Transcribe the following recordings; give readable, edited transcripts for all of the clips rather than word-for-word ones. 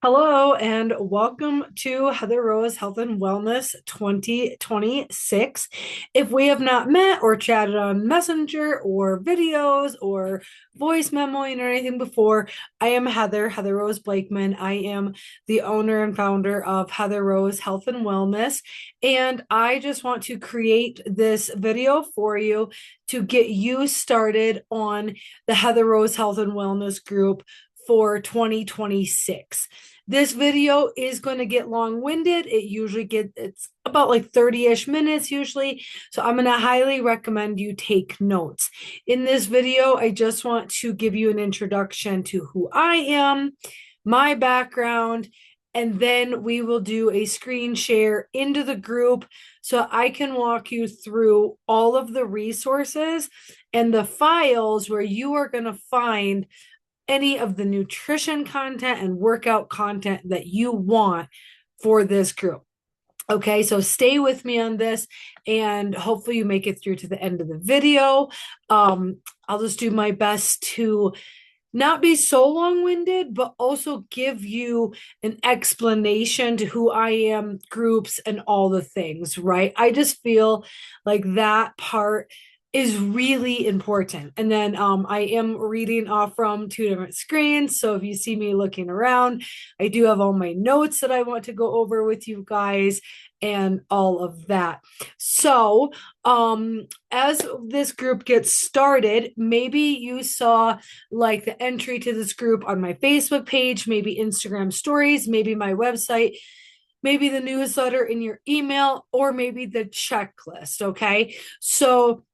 Hello and welcome to Heather Rose Health and Wellness 2026. If we have not met or chatted on Messenger or videos or voice memoing or anything before, I am Heather Rose Blakeman. I am the owner and founder of Heather Rose Health and Wellness. And I just want to create this video for you to get you started on the Heather Rose Health and Wellness group for 2026. This video is going to get long-winded. It's about like 30-ish minutes usually. So I'm going to highly recommend you take notes. In this video, I just want to give you an introduction to who I am, my background, and then we will do a screen share into the group so I can walk you through all of the resources and the files where you are going to find any of the nutrition content and workout content that you want for this group. Okay, so stay with me on this and hopefully you make it through to the end of the video. I'll just do my best to not be so long-winded, but also give you an explanation to who I am, groups, and all the things, right? I just feel like that part is really important. And then I am reading off from two different screens. So if you see me looking around, I do have all my notes that I want to go over with you guys and all of that. So as this group gets started, maybe you saw like the entry to this group on my Facebook page, maybe Instagram stories, maybe my website, maybe the newsletter in your email, or maybe the checklist. Okay. So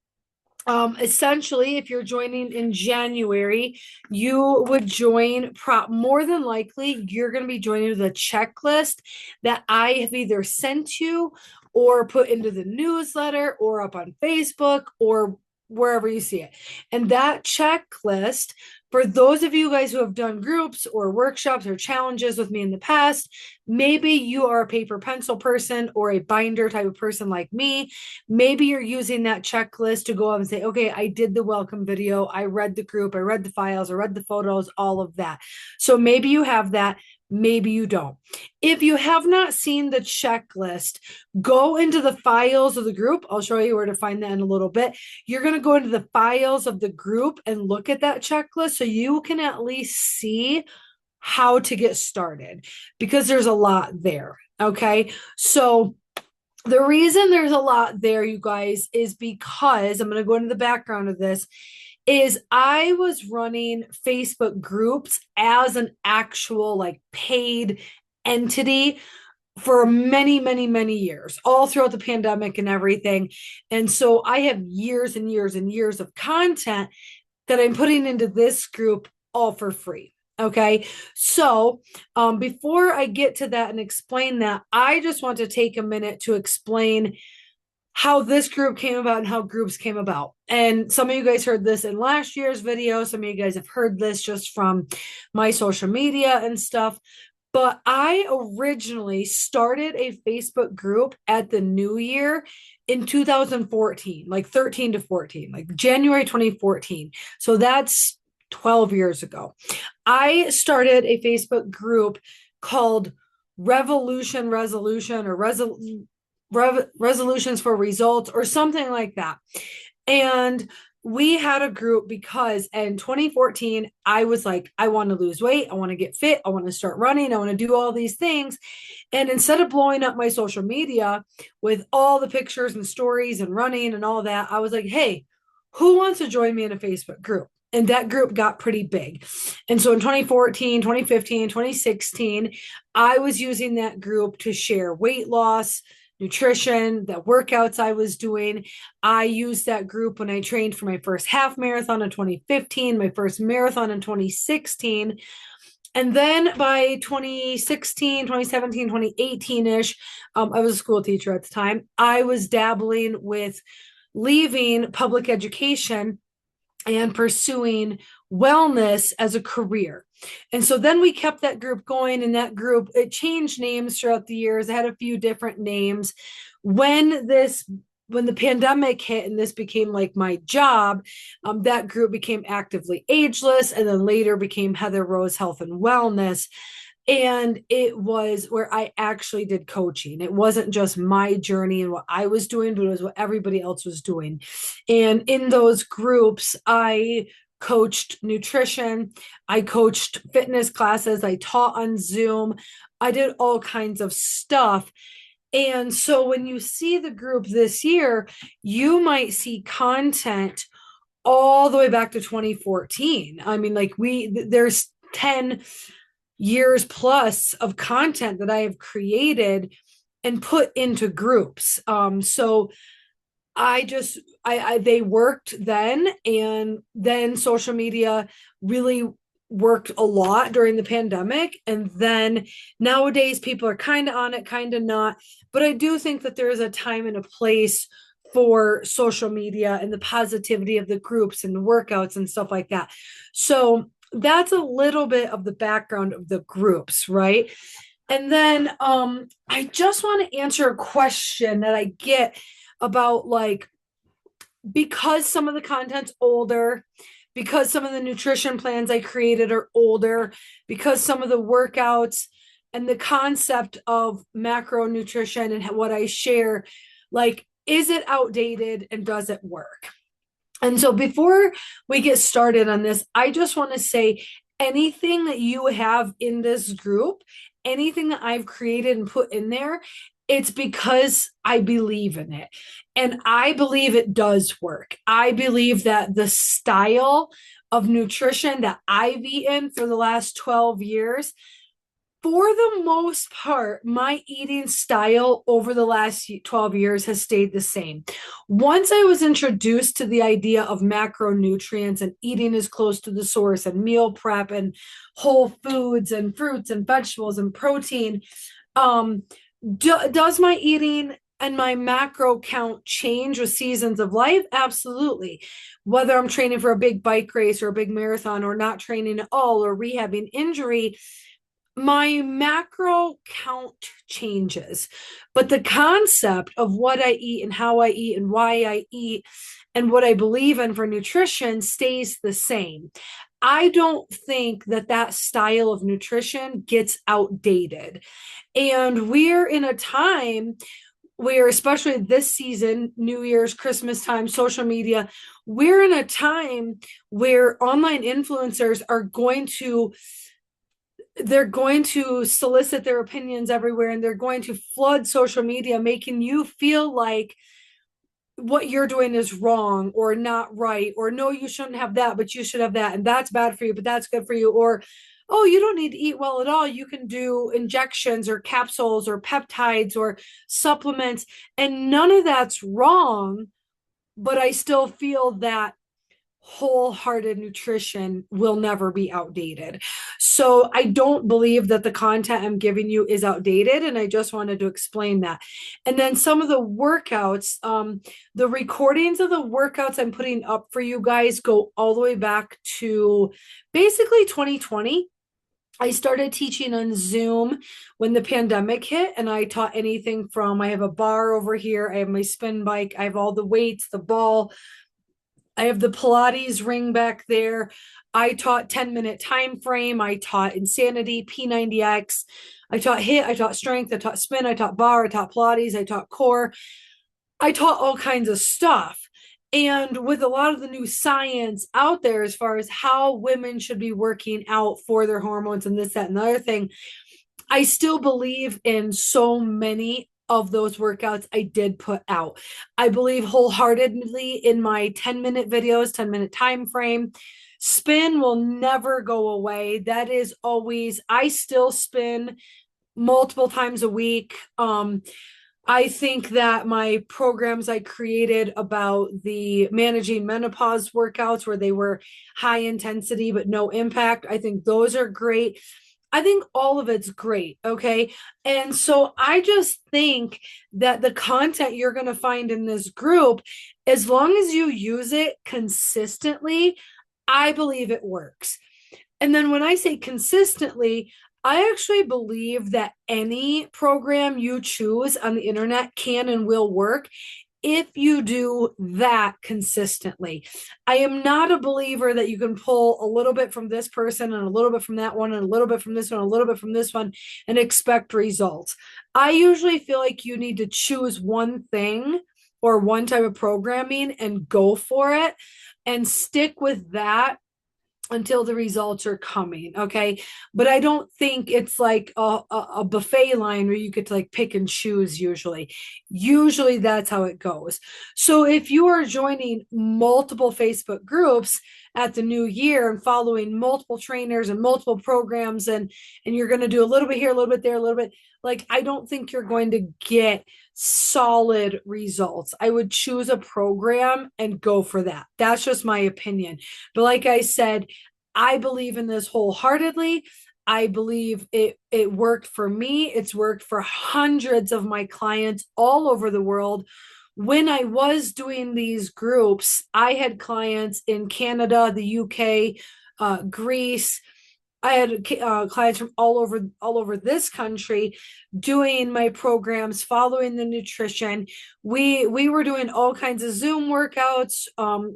essentially, if you're joining in January, you would join more than likely, you're going to be joining the checklist that I have either sent you or put into the newsletter or up on Facebook or wherever you see it. And that checklist, for those of you guys who have done groups or workshops or challenges with me in the past, maybe you are a paper pencil person or a binder type of person like me. Maybe you're using that checklist to go up and say, okay, I did the welcome video. I read the group. I read the files. I read the photos, all of that. So maybe you have that. Maybe you don't. If you have not seen the checklist, go into the files of the group. I'll show you where to find that in a little bit. You're going to go into the files of the group and look at that checklist so you can at least see how to get started because there's a lot there. Okay. So the reason there's a lot there, you guys, is because I'm going to go into the background of this is I was running Facebook groups as an actual like paid entity for many, many, many years, all throughout the pandemic and everything. And so I have years and years and years of content that I'm putting into this group all for free. Okay. So before I get to that and explain that, I just want to take a minute to explain how this group came about and how groups came about. And some of you guys heard this in last year's video. Some of you guys have heard this just from my social media and stuff. But I originally started a Facebook group at the new year in 2014, like 13 to 14, like January 2014. So that's 12 years ago. I started a Facebook group called Revolution Resolution or Resolutions for Results or something like that. And we had a group because in 2014, I was like, I want to lose weight. I want to get fit. I want to start running. I want to do all these things. And instead of blowing up my social media with all the pictures and stories and running and all that, I was like, hey, who wants to join me in a Facebook group? And that group got pretty big. And so in 2014, 2015, 2016, I was using that group to share weight loss, nutrition, the workouts I was doing. I used that group when I trained for my first half marathon in 2015, my first marathon in 2016. And then by 2016, 2017, 2018-ish, I was a school teacher at the time. I was dabbling with leaving public education and pursuing wellness as a career. And so then we kept that group going, and that group, it changed names throughout the years. It had a few different names. When the pandemic hit and this became like my job, that group became Actively Ageless and then later became Heather Rose Health and Wellness. And it was where I actually did coaching. It wasn't just my journey and what I was doing, but it was what everybody else was doing. And in those groups, I coached nutrition, I coached fitness classes, I taught on Zoom, I did all kinds of stuff. And so when you see the group this year, you might see content all the way back to 2014. I mean, like there's 10 years plus of content that I have created and put into groups. So they worked then, and then social media really worked a lot during the pandemic. And then nowadays people are kind of on it, kind of not. But I do think that there is a time and a place for social media and the positivity of the groups and the workouts and stuff like that. So that's a little bit of the background of the groups, right? And then I just want to answer a question that I get about, like, because some of the content's older, because some of the nutrition plans I created are older, because some of the workouts and the concept of macronutrition and what I share, like, is it outdated and does it work? And so before we get started on this, I just want to say anything that you have in this group, anything that I've created and put in there, it's because I believe in it. And I believe it does work. I believe that the style of nutrition that I've eaten for the last 12 years, for the most part, my eating style over the last 12 years has stayed the same. Once I was introduced to the idea of macronutrients and eating as close to the source and meal prep and whole foods and fruits and vegetables and protein, does my eating and my macro count change with seasons of life? Absolutely. Whether I'm training for a big bike race or a big marathon or not training at all or rehabbing injury, my macro count changes, but the concept of what I eat and how I eat and why I eat and what I believe in for nutrition stays the same. I don't think that that style of nutrition gets outdated. And we're in a time where, especially this season, New Year's, Christmas time, social media, we're in a time where online influencers are going to solicit their opinions everywhere, and they're going to flood social media, making you feel like what you're doing is wrong or not right, or no, you shouldn't have that, but you should have that, and that's bad for you, but that's good for you, or oh, you don't need to eat well at all, you can do injections or capsules or peptides or supplements, and none of that's wrong. But I still feel that wholehearted nutrition will never be outdated. So I don't believe that the content I'm giving you is outdated. And I just wanted to explain that. And then some of the workouts, the recordings of the workouts I'm putting up for you guys go all the way back to basically 2020. I started teaching on Zoom when the pandemic hit, and I taught anything from, I have a bar over here, I have my spin bike, I have all the weights, the ball, I have the Pilates ring back there. I taught 10-minute time frame. I taught Insanity, P90X. I taught HIIT. I taught strength. I taught spin. I taught bar. I taught Pilates. I taught core. I taught all kinds of stuff. And with a lot of the new science out there, as far as how women should be working out for their hormones and this, that, and the other thing, I still believe in so many of those workouts I did put out. I believe wholeheartedly in my 10-minute videos, 10-minute time frame. Spin will never go away. That is always, I still spin multiple times a week. I think that my programs I created about the managing menopause workouts, where they were high intensity but no impact, I think those are great. I think all of it's great. Okay. And so I just think that the content you're going to find in this group, as long as you use it consistently, I believe it works. And then when I say consistently, I actually believe that any program you choose on the internet can and will work if you do that consistently. I am not a believer that you can pull a little bit from this person and a little bit from that one and a little bit from this one, a little bit from this one, and expect results. I usually feel like you need to choose one thing or one type of programming and go for it and stick with that until the results are coming. Okay. But I don't think it's like a buffet line where you get to like pick and choose usually that's how it goes. So if you are joining multiple Facebook groups at the new year and following multiple trainers and multiple programs, and you're going to do a little bit here, a little bit there, a little bit, like, I don't think you're going to get solid results. I would choose a program and go for that. That's just my opinion. But like I said, I believe in this wholeheartedly. I believe it worked for me. It's worked for hundreds of my clients all over the world. When I was doing these groups, I had clients in Canada, the UK, Greece. I had clients from all over this country doing my programs, following the nutrition. We were doing all kinds of Zoom workouts.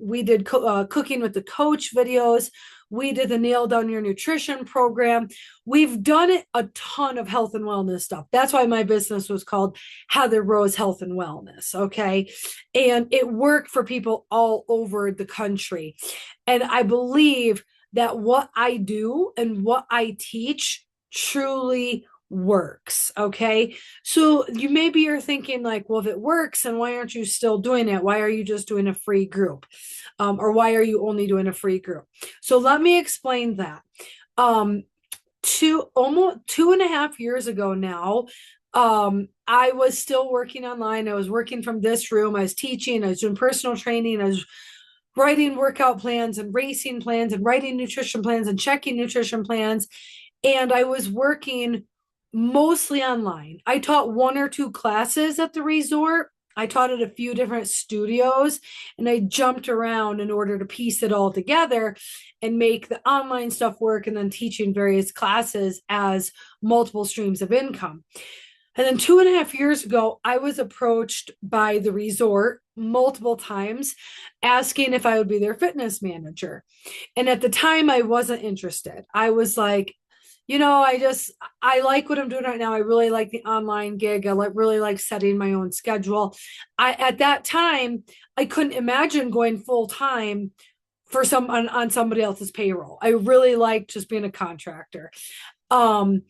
We did cooking with the coach videos. We did the Nail Down Your Nutrition program. We've done it a ton of health and wellness stuff. That's why my business was called Heather Rose Health and Wellness. Okay. And it worked for people all over the country. And I believe that what I do and what I teach truly works. Okay. So you maybe are thinking like, well, if it works, then why aren't you still doing it? Why are you just doing a free group? Or why are you only doing a free group? So let me explain that. Almost 2.5 years ago now, I was still working online. I was working from this room. I was teaching, I was doing personal training, I was writing workout plans and racing plans and writing nutrition plans and checking nutrition plans. And I was working mostly online. I taught 1 or 2 classes at the resort. I taught at a few different studios, and I jumped around in order to piece it all together and make the online stuff work, and then teaching various classes as multiple streams of income. And then 2.5 years ago, I was approached by the resort multiple times asking if I would be their fitness manager. And at the time, I wasn't interested. I was like, I like what I'm doing right now. I really like the online gig. I really like setting my own schedule. At that time, I couldn't imagine going full time for on somebody else's payroll. I really liked just being a contractor. And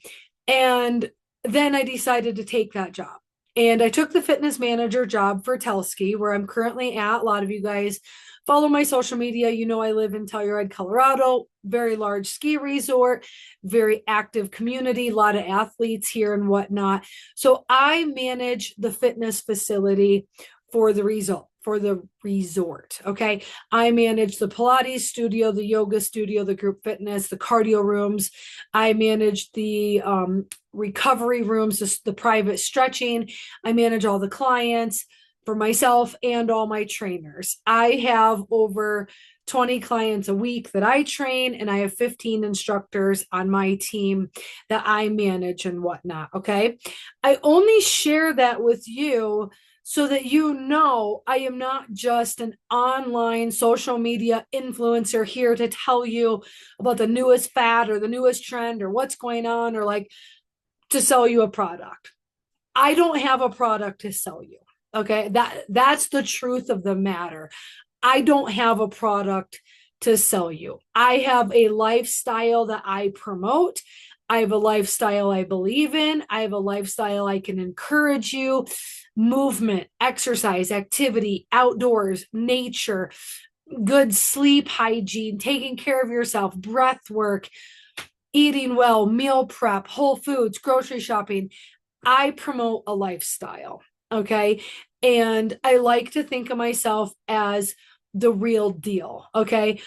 then I decided to take that job. And I took the fitness manager job for Telski, where I'm currently at. A lot of you guys follow my social media. You know, I live in Telluride, Colorado, very large ski resort, very active community, a lot of athletes here and whatnot. So I manage the fitness facility for the resort. Okay. I manage the Pilates studio, the yoga studio, the group fitness, the cardio rooms. I manage the recovery rooms, the private stretching. I manage all the clients for myself and all my trainers. I have over 20 clients a week that I train, and I have 15 instructors on my team that I manage and whatnot. Okay. I only share that with you so that you know I am not just an online social media influencer here to tell you about the newest fad or the newest trend or what's going on, or like to sell you a product. I don't have a product to sell you. Okay. That's the truth of the matter. I don't have a product to sell you. I have a lifestyle that I promote. I have a lifestyle I believe in. I have a lifestyle I can encourage you. Movement, exercise, activity, outdoors, nature, good sleep hygiene, taking care of yourself, breath work, eating well, meal prep, whole foods, grocery shopping. I promote a lifestyle. Okay. And I like to think of myself as the real deal. Okay.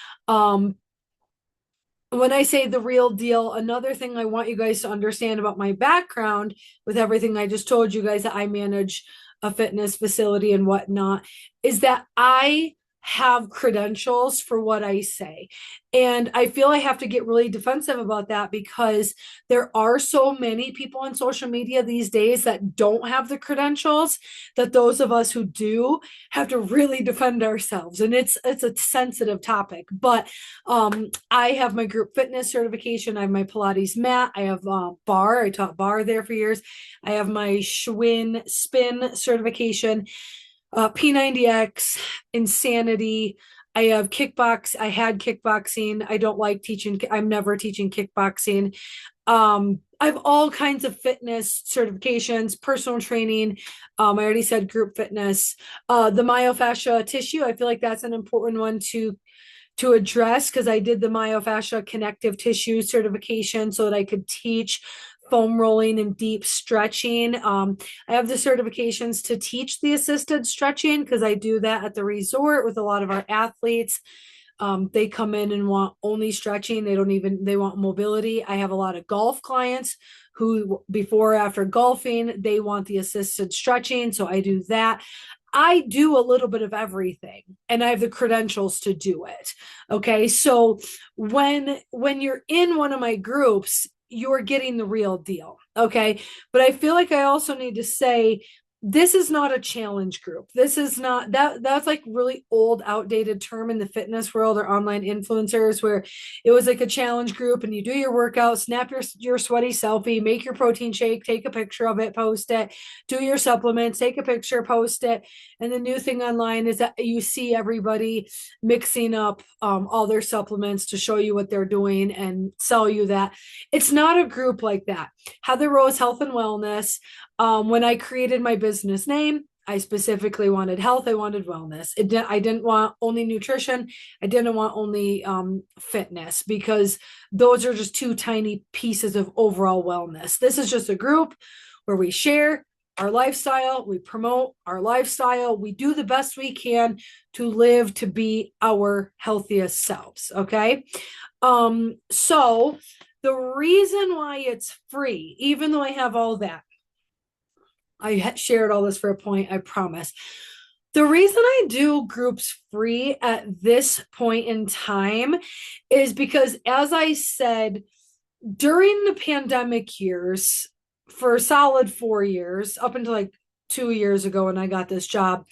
When I say the real deal, another thing I want you guys to understand about my background with everything I just told you guys, that I manage a fitness facility and whatnot, is that I have credentials for what I say. And I feel I have to get really defensive about that because there are so many people on social media these days that don't have the credentials, that those of us who do have to really defend ourselves. And it's a sensitive topic. But I have my group fitness certification. I have my Pilates mat. I have bar. I taught bar there for years. I have my Schwinn spin certification, P90X, Insanity. I have kickbox. I had kickboxing. I don't like teaching. I'm never teaching kickboxing. I have all kinds of fitness certifications, personal training. I already said group fitness. The myofascia tissue. I feel like that's an important one to address because I did the myofascia connective tissue certification so that I could teach foam rolling and deep stretching. I have the certifications to teach the assisted stretching because I do that at the resort with a lot of our athletes. They come in and want only stretching. They want mobility. I have a lot of golf clients who before or after golfing, they want the assisted stretching. So I do that. I do a little bit of everything and I have the credentials to do it. Okay. So when you're in one of my groups, you're getting the real deal. Okay. But I feel like I also need to say this is not a challenge group. This is not that's like really old, outdated term in the fitness world or online influencers where it was like a challenge group and you do your workout, snap your sweaty selfie, make your protein shake, take a picture of it, post it, do your supplements, take a picture, post it. And the new thing online is that you see everybody mixing up all their supplements to show you what they're doing and sell you that. It's not a group like that. Heather Rose Health and Wellness. When I created my business name, I specifically wanted health. I wanted wellness. I didn't want only nutrition. I didn't want only fitness because those are just two tiny pieces of overall wellness. This is just a group where we share our lifestyle, we promote our lifestyle, we do the best we can to live to be our healthiest selves. Okay. So the reason why it's free, even though I have all that, I shared all this for a point, I promise. The reason I do groups free at this point in time is because, as I said, during the pandemic years, for a solid 4 years, up until like 2 years ago when I got this job,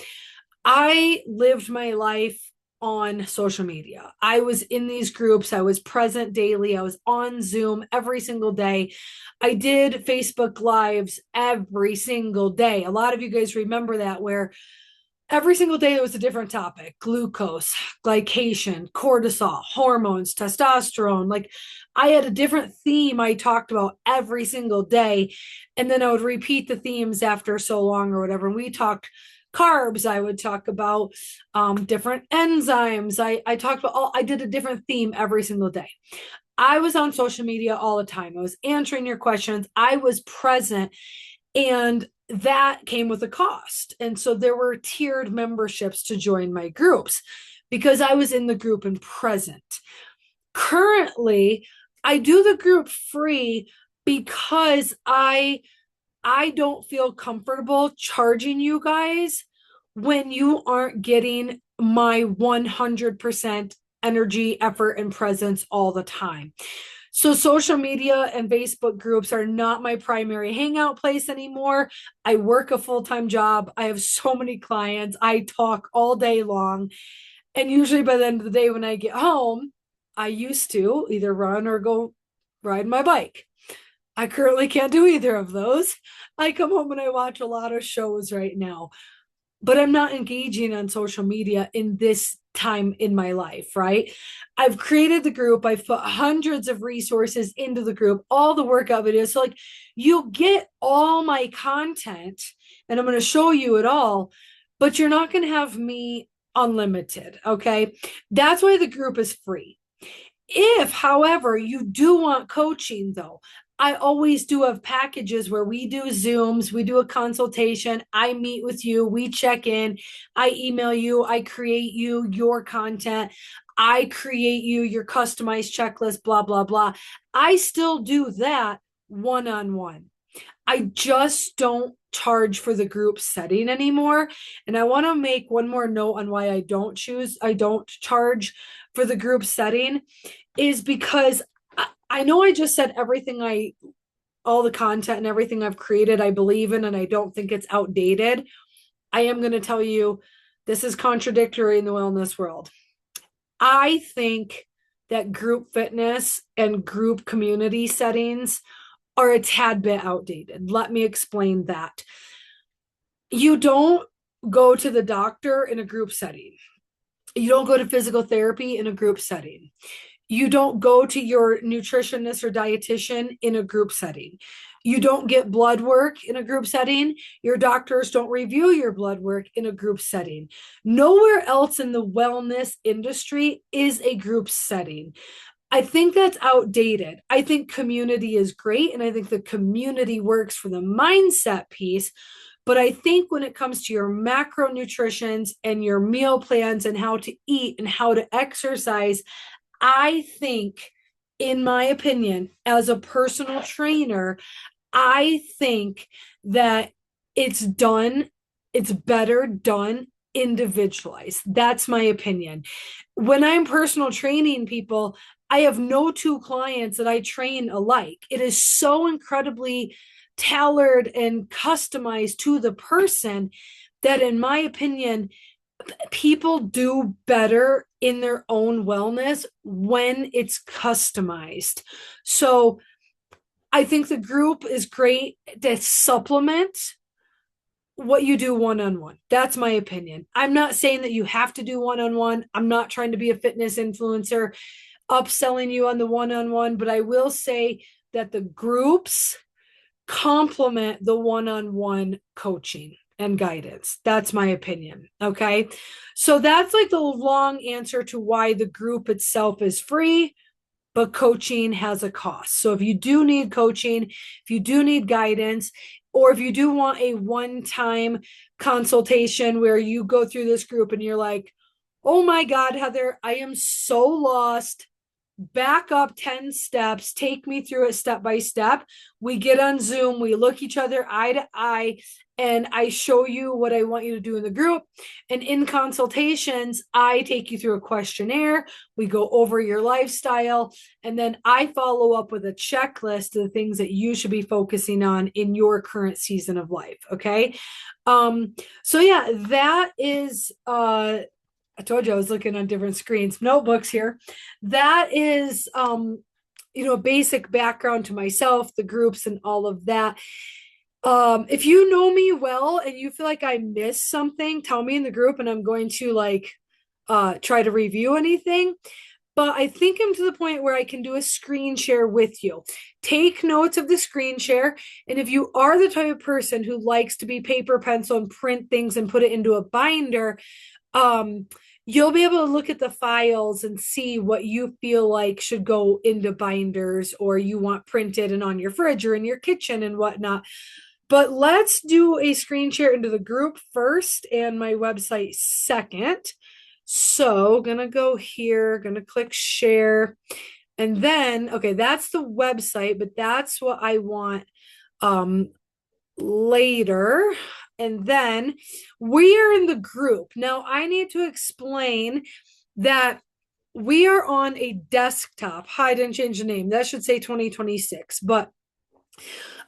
I lived my life on social media. I was in these groups. I was present daily. I was on Zoom every single day. I did Facebook Lives every single day. A lot of you guys remember that, where every single day there was a different topic: glucose, glycation, cortisol, hormones, testosterone. Like I had a different theme I talked about every single day. And then I would repeat the themes after so long or whatever. And we talked carbs. I would talk about different enzymes. I talked about I did a different theme every single day. I was on social media all the time. I was answering your questions. I was present. And that came with a cost. And so there were tiered memberships to join my groups because I was in the group and present. Currently, I do the group free because I don't feel comfortable charging you guys when you aren't getting my 100% energy, effort, and presence all the time. So social media and Facebook groups are not my primary hangout place anymore. I work a full-time job. I have so many clients. I talk all day long. And usually by the end of the day when I get home, I used to either run or go ride my bike. I currently can't do either of those. I come home and I watch a lot of shows right now, but I'm not engaging on social media in this time in my life, right? I've created the group. I've put hundreds of resources into the group, all the workout videos. So like you get all my content and I'm going to show you it all, but you're not going to have me unlimited. Okay. That's why the group is free. If, however, you do want coaching though, I always do have packages where we do Zooms, we do a consultation, I meet with you, we check in, I email you, I create you your content, I create you your customized checklist, blah, blah, blah. I still do that one-on-one. I just don't charge for the group setting anymore. And I want to make one more note on why I don't charge for the group setting is because I know I just said all the content and everything I've created, I believe in, and I don't think it's outdated. I am going to tell you this is contradictory in the wellness world. I think that group fitness and group community settings are a tad bit outdated. Let me explain that. You don't go to the doctor in a group setting. You don't go to physical therapy in a group setting. You don't go to your nutritionist or dietitian in a group setting. You don't get blood work in a group setting. Your doctors don't review your blood work in a group setting. Nowhere else in the wellness industry is a group setting. I think that's outdated. I think community is great, and I think the community works for the mindset piece. But I think when it comes to your macronutrients and your meal plans and how to eat and how to exercise, I think, in my opinion, as a personal trainer, I think that it's better done individualized. That's my opinion. When I'm personal training people, I have no two clients that I train alike. It is so incredibly tailored and customized to the person that, in my opinion, people do better in their own wellness when it's customized. So I think the group is great to supplement what you do one-on-one. That's my opinion. I'm not saying that you have to do one-on-one. I'm not trying to be a fitness influencer upselling you on the one-on-one, but I will say that the groups complement the one-on-one coaching and guidance. That's my opinion. Okay. So that's like the long answer to why the group itself is free, but coaching has a cost. So if you do need coaching, if you do need guidance, or if you do want a one-time consultation where you go through this group and you're like, oh my God, Heather, I am so lost. Back up 10 steps, take me through it step by step. We get on Zoom, we look each other eye to eye, and I show you what I want you to do in the group. And in consultations, I take you through a questionnaire. We go over your lifestyle, and then I follow up with a checklist of the things that you should be focusing on in your current season of life. Okay. So yeah, that is I told you I was looking on different screens, notebooks here. That is, basic background to myself, the groups and all of that. If you know me well and you feel like I missed something, tell me in the group and I'm going to try to review anything. But I think I'm to the point where I can do a screen share with you. Take notes of the screen share. And if you are the type of person who likes to be paper, pencil, and print things and put it into a binder, you'll be able to look at the files and see what you feel like should go into binders or you want printed and on your fridge or in your kitchen and whatnot. But let's do a screen share into the group first and my website second. So gonna go here, gonna click share. And then, okay, that's the website, but that's what I want later. And then we are in the group. Now I need to explain that we are on a desktop. I didn't change the name. That should say 2026, but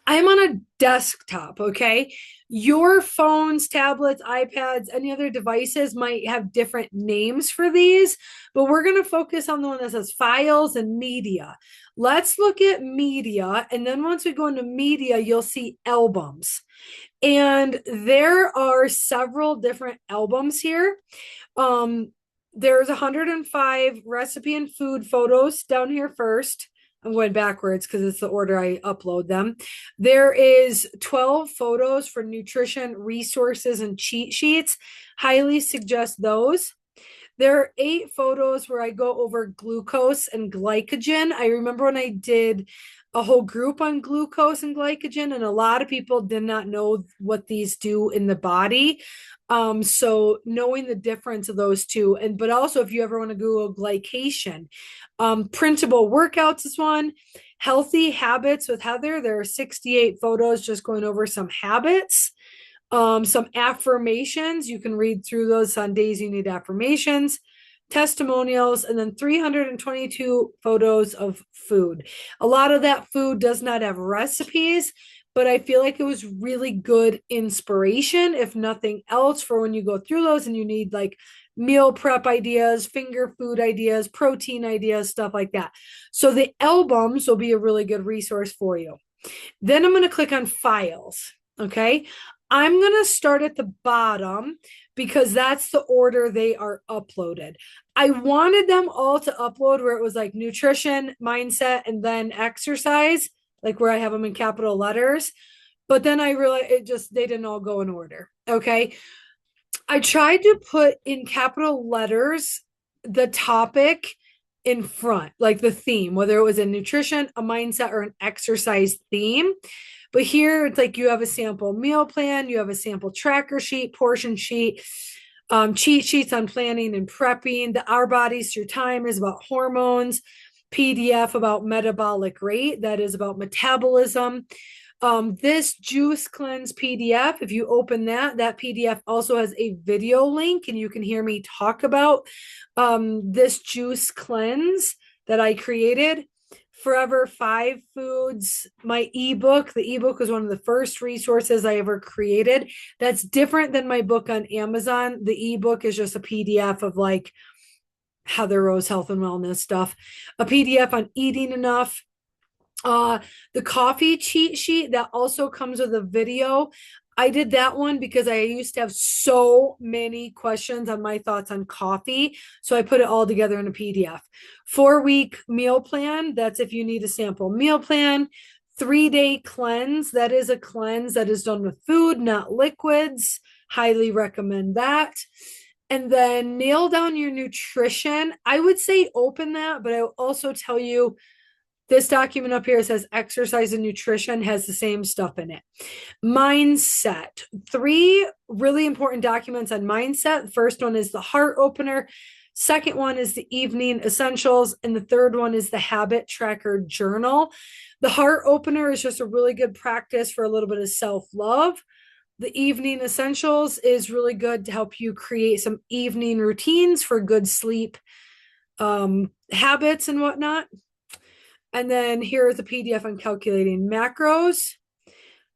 I'm on a desktop, okay? Your phones, tablets, iPads, any other devices might have different names for these, but we're going to focus on the one that says files and media. Let's look at media, and then once we go into media, you'll see albums. And there are several different albums here. There's 105 recipe and food photos down here first. I'm going backwards because it's the order I upload them. There is 12 photos for nutrition resources and cheat sheets. Highly suggest those. There are 8 photos where I go over glucose and glycogen. I remember when I did a whole group on glucose and glycogen, and a lot of people did not know what these do in the body. So knowing the difference of those two, and but also if you ever want to Google glycation, printable workouts is one. Healthy habits with Heather. There are 68 photos just going over some habits. Some affirmations. You can read through those on days you need affirmations, testimonials, and then 322 photos of food. A lot of that food does not have recipes, but I feel like it was really good inspiration, if nothing else, for when you go through those and you need like meal prep ideas, finger food ideas, protein ideas, stuff like that. So the albums will be a really good resource for you. Then I'm going to click on files. Okay. I'm going to start at the bottom because that's the order they are uploaded. I wanted them all to upload where it was like nutrition, mindset, and then exercise, like where I have them in capital letters. But then I realized they didn't all go in order. Okay. I tried to put in capital letters the topic in front, like the theme, whether it was a nutrition, a mindset, or an exercise theme. But here it's like you have a sample meal plan, you have a sample tracker sheet, portion sheet, cheat sheets on planning and prepping. The Our Bodies Through Time is about hormones, PDF about metabolic rate, that is about metabolism. This juice cleanse PDF, if you open that PDF also has a video link and you can hear me talk about this juice cleanse that I created. Forever 5 Foods, my ebook. The ebook was one of the first resources I ever created. That's different than my book on Amazon. The ebook is just a PDF of like Heather Rose health and wellness stuff, a PDF on eating enough. The coffee cheat sheet that also comes with a video. I did that one because I used to have so many questions on my thoughts on coffee. So I put it all together in a PDF. 4-week meal plan. That's if you need a sample meal plan. 3-day cleanse. That is a cleanse that is done with food, not liquids. Highly recommend that. And then nail down your nutrition. I would say open that, but I will also tell you this document up here says exercise and nutrition has the same stuff in it. Mindset. 3 really important documents on mindset. The first one is the heart opener. Second one is the evening essentials. And the third one is the habit tracker journal. The heart opener is just a really good practice for a little bit of self-love. The evening essentials is really good to help you create some evening routines for good sleep habits and whatnot. And then here is a PDF on calculating macros.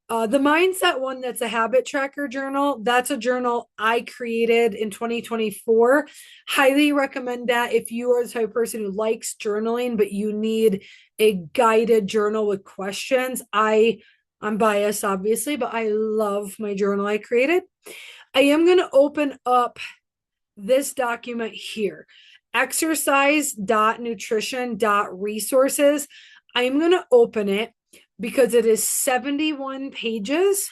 The mindset one, that's a habit tracker journal. That's a journal I created in 2024. Highly recommend that if you are the type of person who likes journaling, but you need a guided journal with questions. I'm biased, obviously, but I love my journal I created. I am going to open up this document here. Exercise.nutrition.resources. I'm going to open it because it is 71 pages.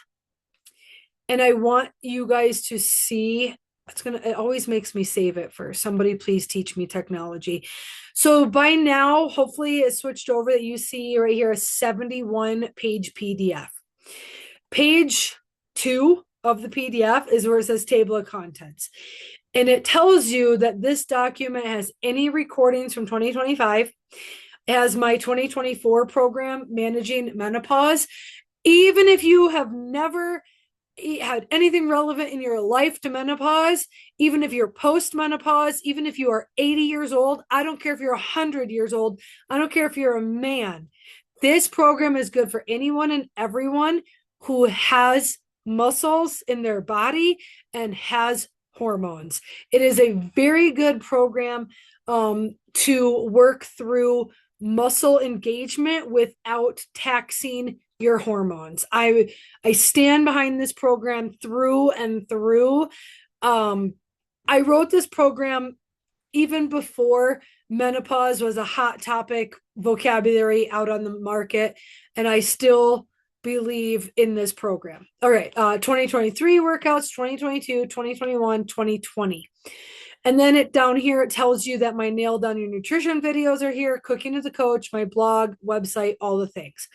And I want you guys to see, it always makes me save it first. Somebody please teach me technology. So by now, hopefully it switched over that you see right here a 71 page PDF. Page 2 of the PDF is where it says table of contents. And it tells you that this document has any recordings from 2025, has my 2024 program, Managing Menopause. Even if you have never had anything relevant in your life to menopause, even if you're post-menopause, even if you are 80 years old, I don't care if you're 100 years old, I don't care if you're a man. This program is good for anyone and everyone who has muscles in their body and has hormones. It is a very good program to work through muscle engagement without taxing your hormones. I stand behind this program through and through. I wrote this program even before menopause was a hot topic vocabulary out on the market, and I still believe in this program. All right, 2023 workouts, 2022, 2021, 2020. And then down here, it tells you that my Nail Down Your Nutrition videos are here, Cooking as a Coach, my blog, website, all the things.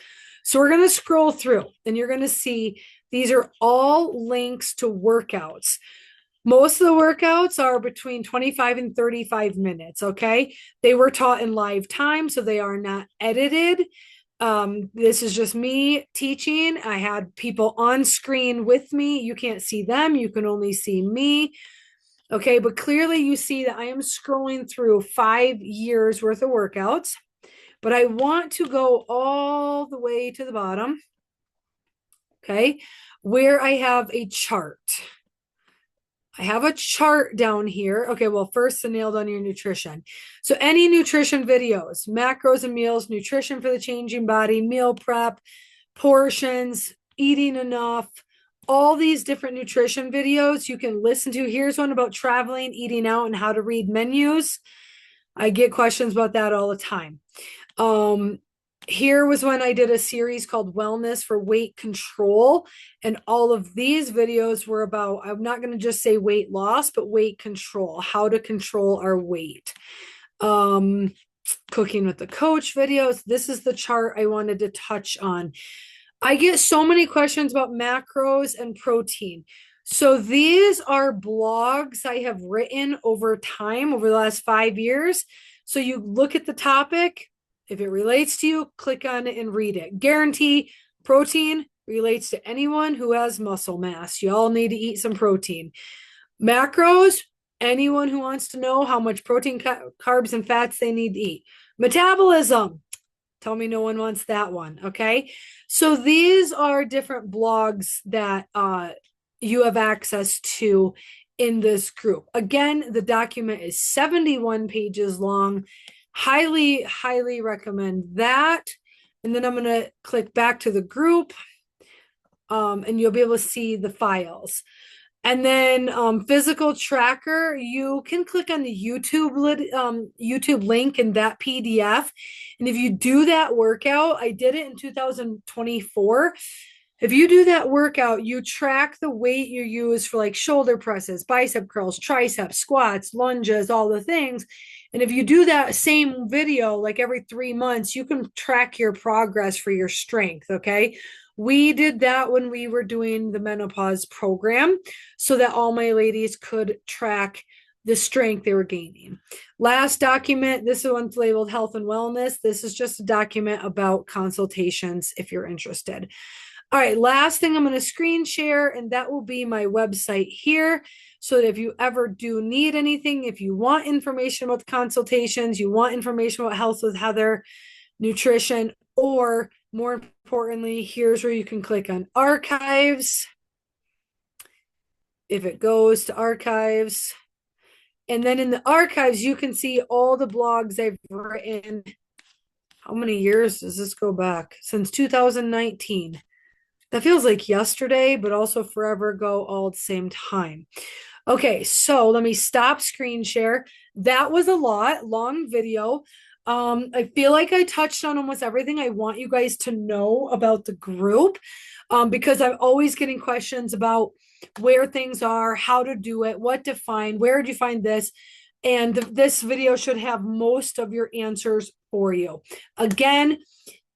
So we're going to scroll through and you're going to see these are all links to workouts. Most of the workouts are between 25 and 35 minutes. Okay. They were taught in live time, so they are not edited. This is just me teaching. I had people on screen with me. You can't see them, you can only see me. Okay, but clearly you see that I am scrolling through 5 years worth of workouts, but I want to go all the way to the bottom, okay, where I have a chart. I have a chart down here. Okay, well, first the nail down your nutrition. So any nutrition videos, macros and meals, nutrition for the changing body, meal prep, portions, eating enough, all these different nutrition videos you can listen to. Here's one about traveling, eating out, and how to read menus. I get questions about that all the time. Here was when I did a series called Wellness for Weight Control. And all of these videos were about, I'm not going to just say weight loss, but weight control, how to control our weight. Cooking with the Coach videos. This is the chart I wanted to touch on. I get so many questions about macros and protein. So these are blogs I have written over time, over the last 5 years. So you look at the topic. If it relates to you, click on it and read it. Guarantee protein relates to anyone who has muscle mass. You all need to eat some protein. Macros, anyone who wants to know how much protein, carbs, and fats they need to eat. Metabolism, tell me no one wants that one, okay? So these are different blogs that you have access to in this group. Again, the document is 71 pages long. Highly, highly recommend that. And then I'm going to click back to the group, and you'll be able to see the files. And then physical tracker, you can click on the YouTube link in that PDF. And if you do that workout, I did it in 2024. If you do that workout, you track the weight you use for like shoulder presses, bicep curls, triceps, squats, lunges, all the things. And if you do that same video like every 3 months, you can track your progress for your strength. Okay. We did that when we were doing the menopause program so that all my ladies could track the strength they were gaining. Last document, this one's labeled health and wellness. This is just a document about consultations if you're interested. All right, last thing I'm going to screen share, and that will be my website here. So that if you ever do need anything, if you want information about the consultations, you want information about Health with Heather, nutrition, or more importantly, here's where you can click on archives. If it goes to archives, and then in the archives, you can see all the blogs I've written. How many years does this go back? Since 2019. That feels like yesterday, but also forever ago, all at the same time. Okay, so let me stop screen share. That was a long video. I feel like I touched on almost everything I want you guys to know about the group, because I'm always getting questions about where things are, how to do it, what to find, where did you find this? And this video should have most of your answers for you. Again,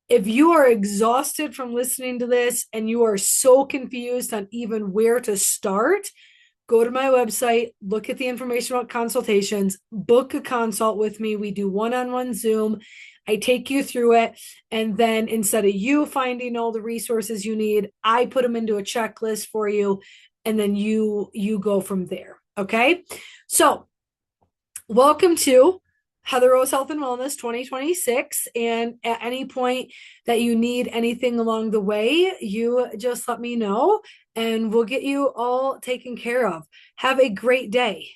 if you are exhausted from listening to this and you are so confused on even where to start, go to my website, look at the information about consultations, book a consult with me. We do one-on-one Zoom. I take you through it. And then instead of you finding all the resources you need, I put them into a checklist for you. And then you go from there. Okay. So welcome to Heather Rose Health and Wellness 2026. And at any point that you need anything along the way, you just let me know and we'll get you all taken care of. Have a great day.